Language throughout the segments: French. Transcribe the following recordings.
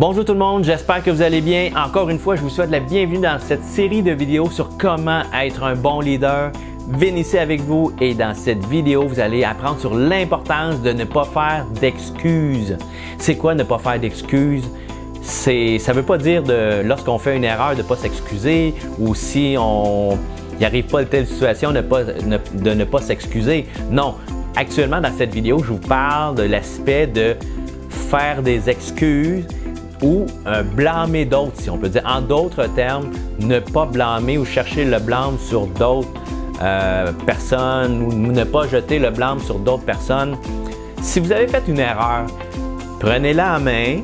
Bonjour tout le monde, j'espère que vous allez bien. Encore une fois, je vous souhaite la bienvenue dans cette série de vidéos sur comment être un bon leader. Vénissez avec vous et dans cette vidéo, vous allez apprendre sur l'importance de ne pas faire d'excuses. C'est quoi ne pas faire d'excuses? Ça ne veut pas dire lorsqu'on fait une erreur de ne pas s'excuser ou si on n'y arrive pas à telle situation de ne pas s'excuser. Non, actuellement dans cette vidéo, je vous parle de l'aspect de faire des excuses ou blâmer d'autres, si on peut dire. En d'autres termes, ne pas blâmer ou chercher le blâme sur d'autres personnes ou ne pas jeter le blâme sur d'autres personnes. Si vous avez fait une erreur, prenez-la en main,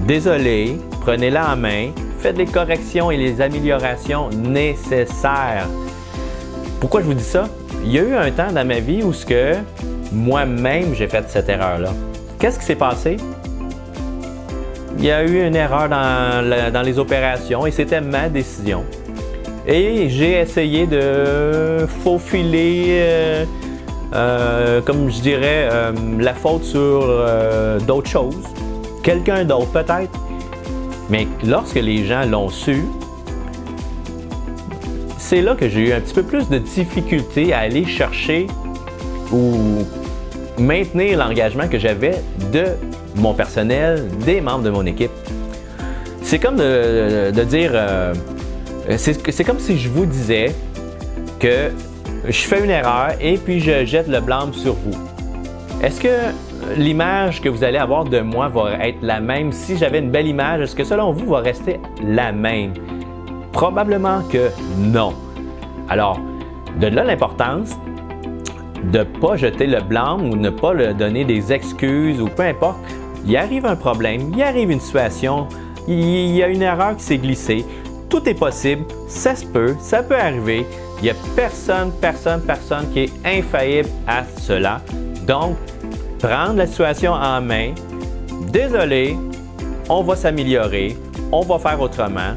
désolé, prenez-la en main, faites les corrections et les améliorations nécessaires. Pourquoi je vous dis ça? Il y a eu un temps dans ma vie où moi-même j'ai fait cette erreur-là. Qu'est-ce qui s'est passé? Il y a eu une erreur dans les opérations et c'était ma décision. Et j'ai essayé de faufiler, comme je dirais, la faute sur d'autres choses. Quelqu'un d'autre peut-être. Mais lorsque les gens l'ont su, c'est là que j'ai eu un petit peu plus de difficulté à aller chercher ou maintenir l'engagement que j'avais de mon personnel, des membres de mon équipe. C'est comme de dire, c'est comme si je vous disais que je fais une erreur et puis je jette le blâme sur vous. Est-ce que l'image que vous allez avoir de moi va être la même? Si j'avais une belle image, est-ce que selon vous va rester la même? Probablement que non. Alors, de là l'importance de ne pas jeter le blâme ou ne pas leur donner des excuses ou peu importe. Il arrive un problème, il arrive une situation, il y a une erreur qui s'est glissée. Tout est possible, ça se peut, ça peut arriver. Il n'y a personne qui est infaillible à cela. Donc, prendre la situation en main. Désolé, on va s'améliorer, on va faire autrement.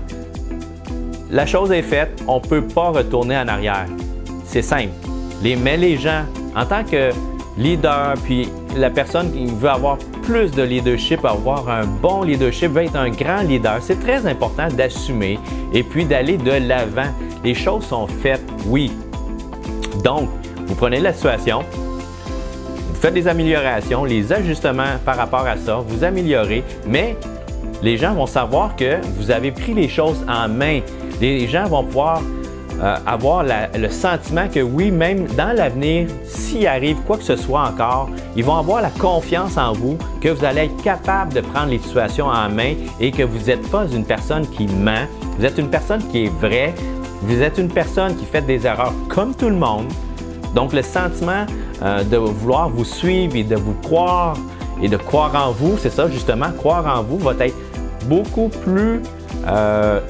La chose est faite, on ne peut pas retourner en arrière. C'est simple. Mais les gens, en tant que leader, puis la personne qui veut avoir plus de leadership, avoir un bon leadership, veut être un grand leader, c'est très important d'assumer et puis d'aller de l'avant. Les choses sont faites, oui. Donc, vous prenez la situation, vous faites des améliorations, les ajustements par rapport à ça, vous améliorez, mais les gens vont savoir que vous avez pris les choses en main. Les gens vont pouvoir avoir le sentiment que oui, même dans l'avenir, s'il arrive quoi que ce soit encore, ils vont avoir la confiance en vous, que vous allez être capable de prendre les situations en main et que vous n'êtes pas une personne qui ment, vous êtes une personne qui est vraie, vous êtes une personne qui fait des erreurs comme tout le monde. Donc le sentiment de vouloir vous suivre et de vous croire et de croire en vous, c'est ça justement, croire en vous va être beaucoup plus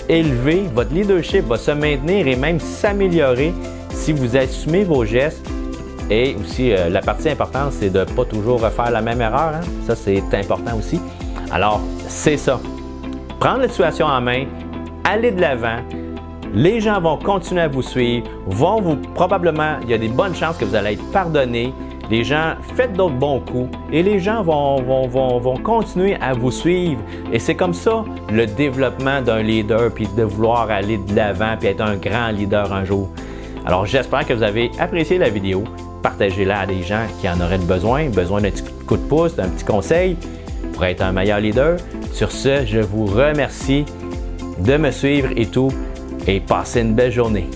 élevé, votre leadership va se maintenir et même s'améliorer si vous assumez vos gestes. Et aussi, la partie importante, c'est de ne pas toujours refaire la même erreur. Hein? Ça, c'est important aussi. Alors, c'est ça. Prendre la situation en main, aller de l'avant. Les gens vont continuer à vous suivre, probablement, il y a des bonnes chances que vous allez être pardonné. Les gens, faites d'autres bons coups et les gens vont continuer à vous suivre. Et c'est comme ça le développement d'un leader, puis de vouloir aller de l'avant, puis être un grand leader un jour. Alors, j'espère que vous avez apprécié la vidéo. Partagez-la à des gens qui en auraient besoin d'un petit coup de pouce, d'un petit conseil pour être un meilleur leader. Sur ce, je vous remercie de me suivre et tout, et passez une belle journée.